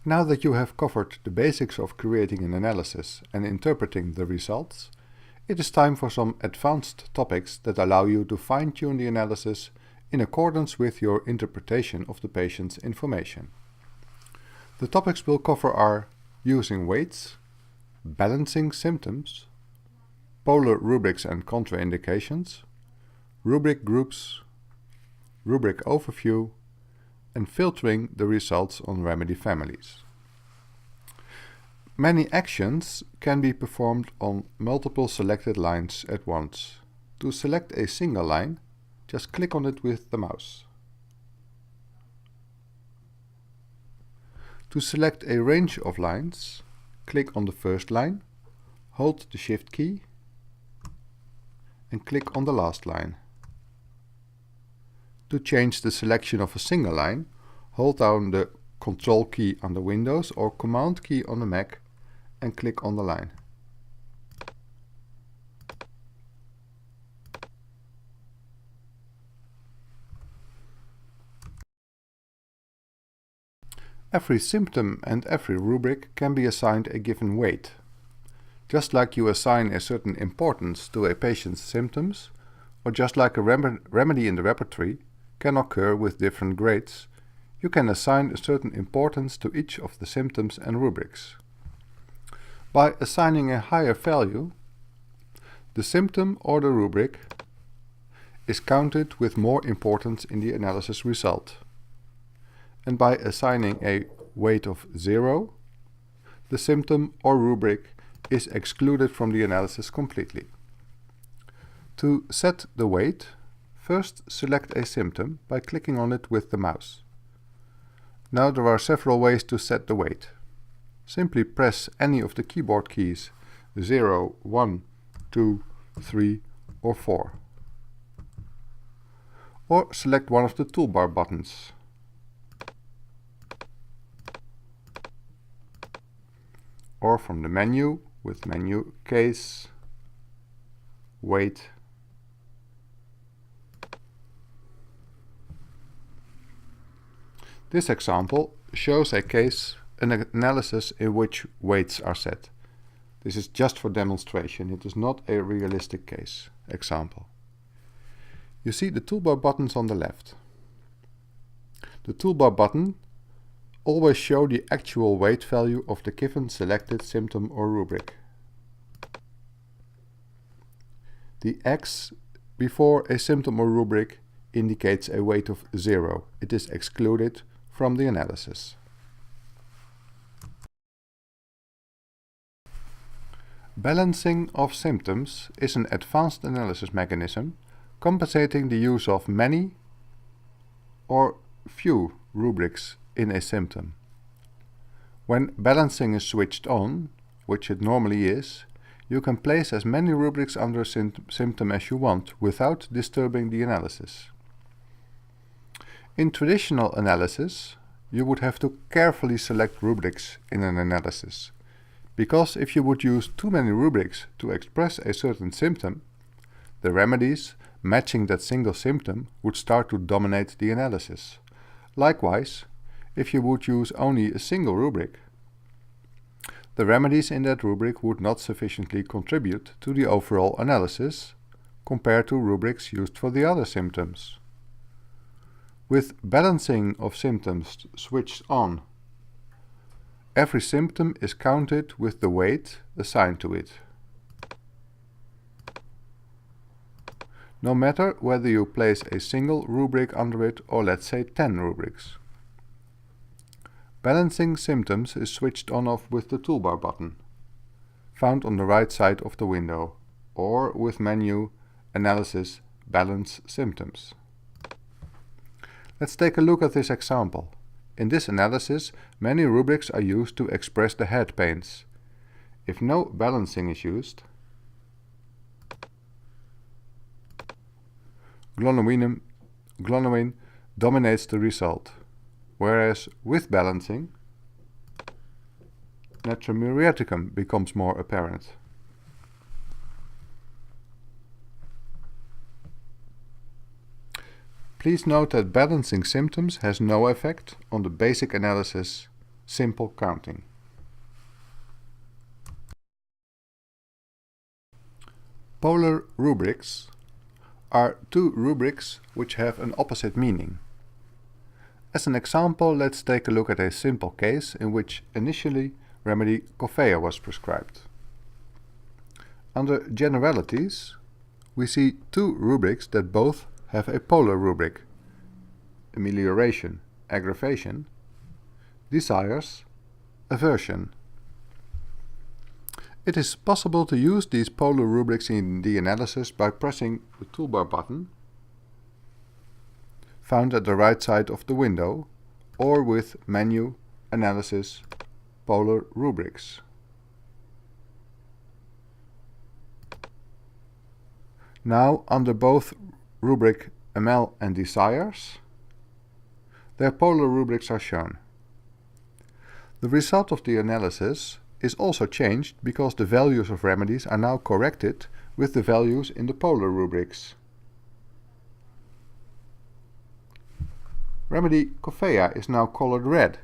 Now that you have covered the basics of creating an analysis and interpreting the results, it is time for some advanced topics that allow you to fine-tune the analysis in accordance with your interpretation of the patient's information. The topics we'll cover are using weights, balancing symptoms, polar rubrics and contraindications, rubric groups, rubric overview, and filtering the results on remedy families. Many actions can be performed on multiple selected lines at once. To select a single line, just click on it with the mouse. To select a range of lines, click on the first line, hold the Shift key, and click on the last line. To change the selection of a single line, hold down the Control key on the Windows or Command key on the Mac and click on the line. Every symptom and every rubric can be assigned a given weight. Just like you assign a certain importance to a patient's symptoms, or just like a remedy in the repertory can occur with different grades, you can assign a certain importance to each of the symptoms and rubrics. By assigning a higher value, the symptom or the rubric is counted with more importance in the analysis result. And by assigning a weight of 0, the symptom or rubric is excluded from the analysis completely. To set the weight, first select a symptom by clicking on it with the mouse. Now there are several ways to set the weight. Simply press any of the keyboard keys 0, 1, 2, 3 or 4. Or select one of the toolbar buttons. Or from the menu with menu case, weight, this example shows a case, an analysis in which weights are set. This is just for demonstration, it is not a realistic case example. You see the toolbar buttons on the left. The toolbar button always show the actual weight value of the given selected symptom or rubric. The X before a symptom or rubric indicates a weight of 0. It is excluded from the analysis. Balancing of symptoms is an advanced analysis mechanism compensating the use of many or few rubrics in a symptom. When balancing is switched on, which it normally is, you can place as many rubrics under a symptom as you want without disturbing the analysis. In traditional analysis, you would have to carefully select rubrics in an analysis, because if you would use too many rubrics to express a certain symptom, the remedies matching that single symptom would start to dominate the analysis. Likewise, if you would use only a single rubric, the remedies in that rubric would not sufficiently contribute to the overall analysis compared to rubrics used for the other symptoms. With balancing of symptoms switched on, every symptom is counted with the weight assigned to it. No matter whether you place a single rubric under it or let's say 10 rubrics. Balancing symptoms is switched on/off with the toolbar button, found on the right side of the window, or with menu Analysis Balance Symptoms. Let's take a look at this example. In this analysis, many rubrics are used to express the head pains. If no balancing is used, glonowin dominates the result, whereas with balancing, natriureticum becomes more apparent. Please note that balancing symptoms has no effect on the basic analysis simple counting. Polar rubrics are two rubrics which have an opposite meaning. As an example, let's take a look at a simple case in which initially remedy Coffea was prescribed. Under generalities, we see two rubrics that both have a polar rubric: amelioration, aggravation; desires, aversion. It is possible to use these polar rubrics in the analysis by pressing the toolbar button found at the right side of the window, or with Menu, Analysis, Polar Rubrics. Now, under both rubric ML and desires, their polar rubrics are shown. The result of the analysis is also changed because the values of remedies are now corrected with the values in the polar rubrics. Remedy Coffea is now colored red,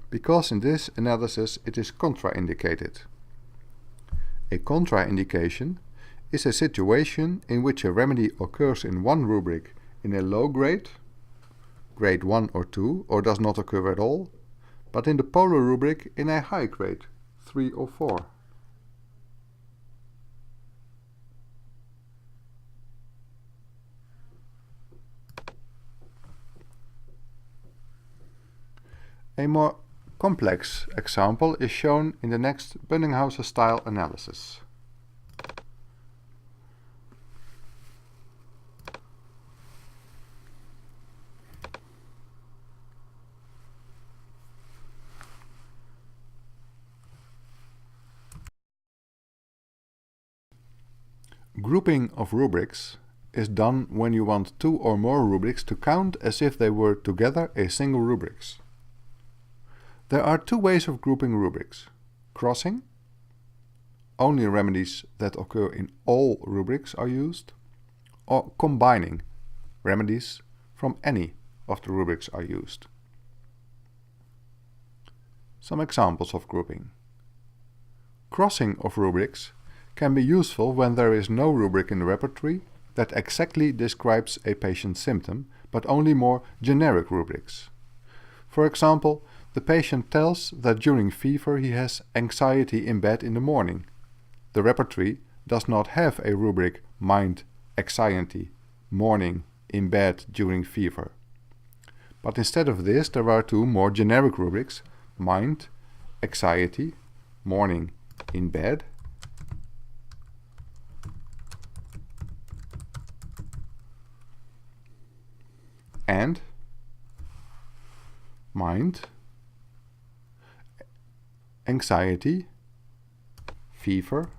because in this contraindicated it is contraindicated. A contraindication is a situation in which a remedy occurs in one rubric in a low grade, grade 1 or 2, or does not occur at all, but in the polar rubric in a high grade, 3 or 4. A more complex example is shown in the next Bunninghausen style analysis. Grouping of rubrics is done when you want two or more rubrics to count as if they were together a single rubrics. There are two ways of grouping rubrics: crossing, only remedies that occur in all rubrics are used, or combining, remedies from any of the rubrics are used. Some examples of grouping. Crossing of rubrics can be useful when there is no rubric in the repertory that exactly describes a patient's symptom, but only more generic rubrics. For example, the patient tells that during fever he has anxiety in bed in the morning. The repertory does not have a rubric mind, anxiety, morning, in bed during fever. But instead of this, there are two more generic rubrics: mind, anxiety, morning, in bed, and mind, anxiety, fever,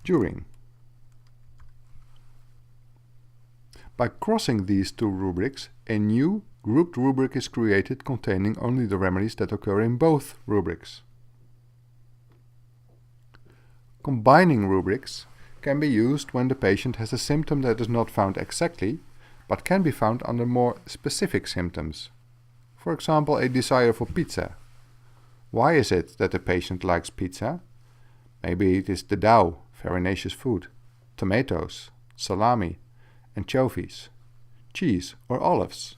during. By crossing these two rubrics, a new grouped rubric is created containing only the remedies that occur in both rubrics. Combining rubrics can be used when the patient has a symptom that is not found exactly, but can be found under more specific symptoms. For example, a desire for pizza. Why is it that the patient likes pizza? Maybe it is the dough, farinaceous food, tomatoes, salami, anchovies, cheese or olives.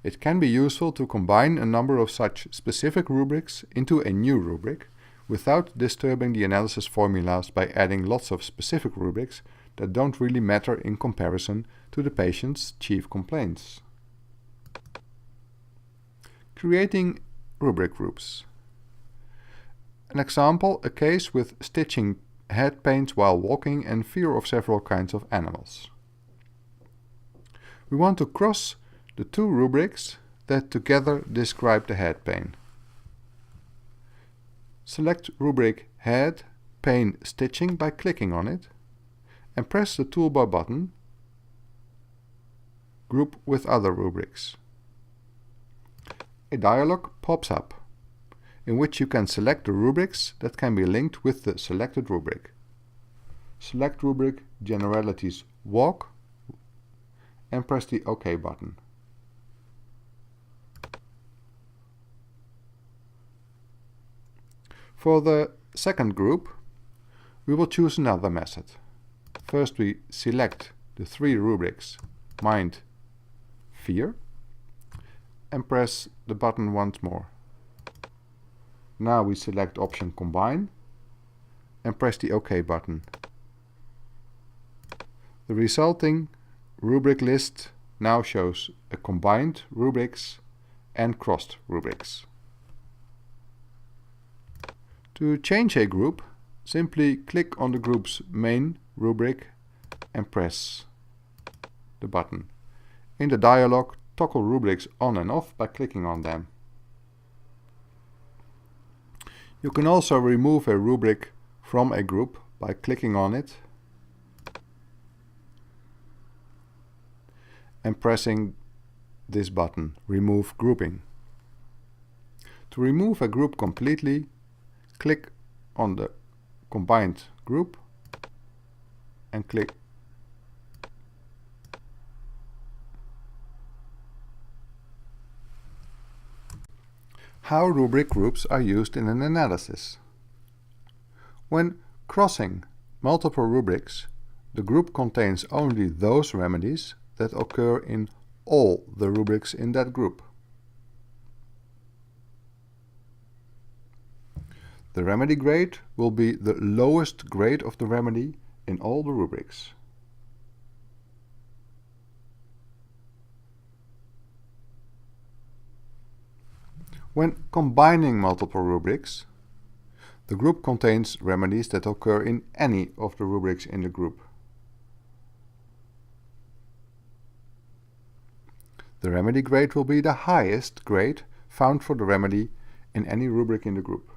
It can be useful to combine a number of such specific rubrics into a new rubric without disturbing the analysis formulas by adding lots of specific rubrics that don't really matter in comparison to the patient's chief complaints. Creating rubric groups. An example, a case with stitching head pains while walking and fear of several kinds of animals. We want to cross the two rubrics that together describe the head pain. Select rubric head pain stitching by clicking on it and press the toolbar button Group with other rubrics. A dialog pops up in which you can select the rubrics that can be linked with the selected rubric. Select rubric generalities walk and press the OK button. For the second group, we will choose another method. First we select the 3 rubrics Mind, Fear, and press the button once more. Now we select option Combine and press the OK button. The resulting rubric list now shows a combined rubrics and crossed rubrics. To change a group, simply click on the group's main rubric and press the button. In the dialog, toggle rubrics on and off by clicking on them. You can also remove a rubric from a group by clicking on it and pressing this button, Remove Grouping. To remove a group completely, click on the combined group and click How rubric groups are used in an analysis. When crossing multiple rubrics, the group contains only those remedies that occur in all the rubrics in that group. The remedy grade will be the lowest grade of the remedy in all the rubrics. When combining multiple rubrics, the group contains remedies that occur in any of the rubrics in the group. The remedy grade will be the highest grade found for the remedy in any rubric in the group.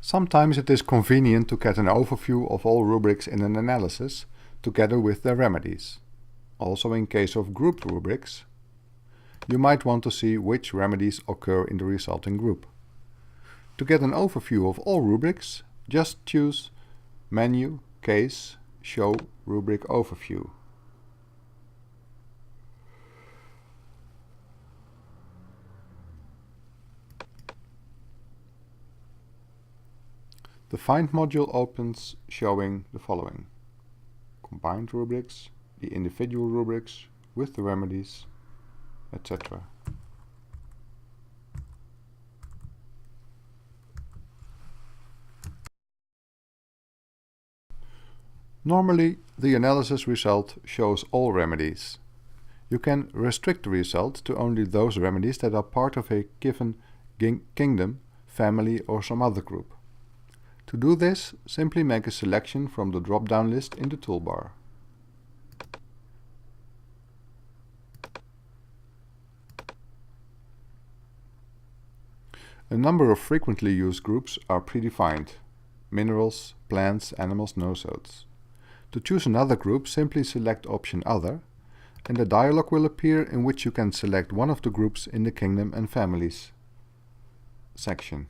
Sometimes it is convenient to get an overview of all rubrics in an analysis together with their remedies. Also in case of grouped rubrics, you might want to see which remedies occur in the resulting group. To get an overview of all rubrics, just choose Menu, Case, Show Rubric Overview. The Find module opens showing the following: combined rubrics, the individual rubrics with the remedies, etc. Normally, the analysis result shows all remedies. You can restrict the result to only those remedies that are part of a given kingdom, family, or some other group. To do this, simply make a selection from the drop-down list in the toolbar. A number of frequently used groups are predefined: minerals, plants, animals, no-zodes. To choose another group, simply select option Other, and a dialog will appear in which you can select one of the groups in the Kingdom and Families section.